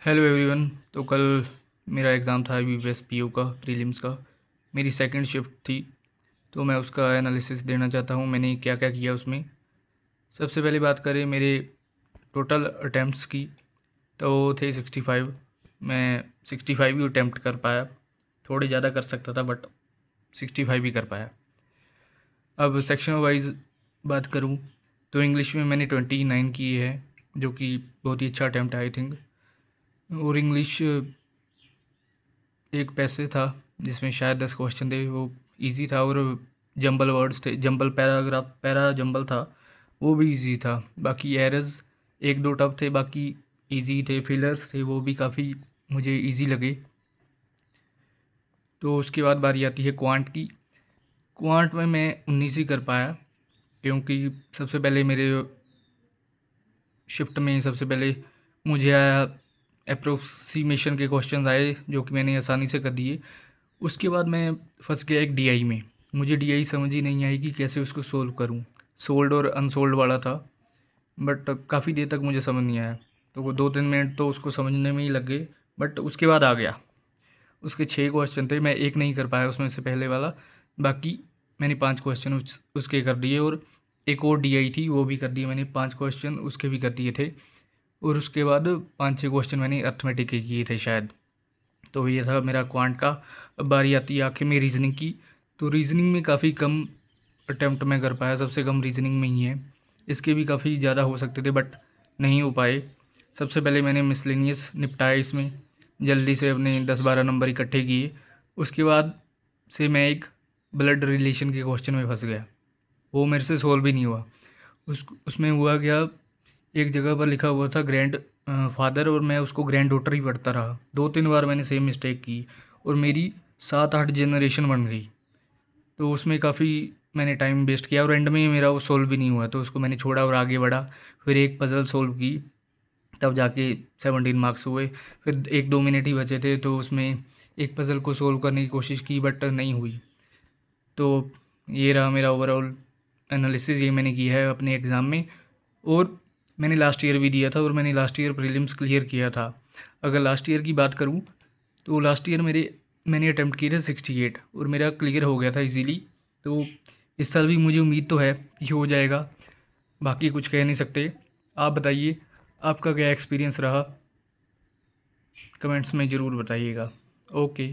Hello everyone. तो कल मेरा एग्ज़ाम था यूपीएस पीओ का प्रीलिम्स का। मेरी सेकंड शिफ्ट थी, तो मैं उसका एनालिसिस देना चाहता हूँ मैंने क्या क्या किया उसमें। सबसे पहले बात करें मेरे टोटल अटैम्प्ट्स की, तो थे 65। मैं 65 ही अटैम्प्ट कर पाया, थोड़े ज़्यादा कर सकता था बट 65 ही कर पाया। अब सेक्शन वाइज बात करूँ तो इंग्लिश में मैंने 29 किए हैं, जो कि बहुत ही अच्छा अटैम्प्ट है आई थिंक। और इंग्लिश एक पैसेज था जिसमें शायद 10 क्वेश्चन थे, वो इजी था। और जंबल वर्ड्स थे, जंबल पैराग्राफ, पैरा जंबल था, वो भी इजी था। बाकी एरर्स एक दो टफ थे, बाकी इजी थे। फिलर्स थे वो भी काफ़ी मुझे इजी लगे। तो उसके बाद बारी आती है क्वांट की। क्वांट में मैं 19 ही कर पाया, क्योंकि सबसे पहले मेरे शिफ्ट में सबसे पहले मुझे आया अप्रोक्सीमेशन के क्वेश्चन आए, जो कि मैंने आसानी से कर दिए। उसके बाद मैं फंस गया एक डीआई में। मुझे डीआई समझ ही नहीं आई कि कैसे उसको सोल्व करूं। सोल्ड और अनसोल्ड वाला था, बट काफ़ी देर तक मुझे समझ नहीं आया। तो वो 2-3 मिनट तो उसको समझने में ही लग गए, बट उसके बाद आ गया। उसके 6 क्वेश्चन थे, मैं एक नहीं कर पाया उसमें से पहले वाला। बाकी मैंने 5 क्वेश्चन उसके कर दिए, और एक और डीआई थी वो भी कर दिए मैंने। 5 क्वेश्चन उसके भी कर दिए थे। और उसके बाद 5-6 क्वेश्चन मैंने अर्थमेटिक के किए थे शायद। तो ये था मेरा क्वांट का। अब बारी आती है आखिर में रीजनिंग की। तो रीजनिंग में काफ़ी कम अटैम्प्ट मैं कर पाया, सबसे कम रीजनिंग में ही है। इसके भी काफ़ी ज़्यादा हो सकते थे बट नहीं हो पाए। सबसे पहले मैंने मिसलेनियस निपटाया, इसमें जल्दी से अपने 10-12 नंबर इकट्ठे किए। उसके बाद से मैं एक ब्लड रिलेशन के क्वेश्चन में फंस गया, वो मेरे से सोल्व भी नहीं हुआ। उसमें हुआ क्या, एक जगह पर लिखा हुआ था ग्रैंड फादर, और मैं उसको ग्रैंड डॉटर ही पढ़ता रहा। 2-3 बार मैंने सेम मिस्टेक की, और मेरी 7-8 जनरेशन बन गई। तो उसमें काफ़ी मैंने टाइम वेस्ट किया, और एंड में मेरा वो सोल्व भी नहीं हुआ, तो उसको मैंने छोड़ा और आगे बढ़ा। फिर एक पज़ल सोल्व की, तब जाके 17 मार्क्स हुए। फिर 1-2 मिनट ही बचे थे, तो उसमें एक पज़ल को सोल्व करने की कोशिश की बट नहीं हुई। तो ये रहा मेरा ओवरऑल एनालिसिस, ये मैंने किया है अपने एग्ज़ाम में। और मैंने लास्ट ईयर भी दिया था, और मैंने लास्ट ईयर प्रीलिम्स क्लियर किया था। अगर लास्ट ईयर की बात करूं तो लास्ट ईयर मैंने अटैम्प्ट किए थे 68, और मेरा क्लियर हो गया था इजीली। तो इस साल भी मुझे उम्मीद तो है कि हो जाएगा, बाकी कुछ कह नहीं सकते। आप बताइए आपका क्या एक्सपीरियंस रहा, कमेंट्स में ज़रूर बताइएगा। ओके।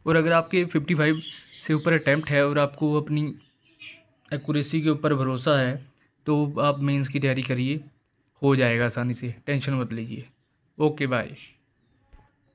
और अगर आपके 55 से ऊपर अटैम्प्ट है और आपको अपनी एक्यूरेसी के ऊपर भरोसा है, तो आप मेंस की तैयारी करिए, हो जाएगा आसानी से, टेंशन मत लीजिए। Okay bye.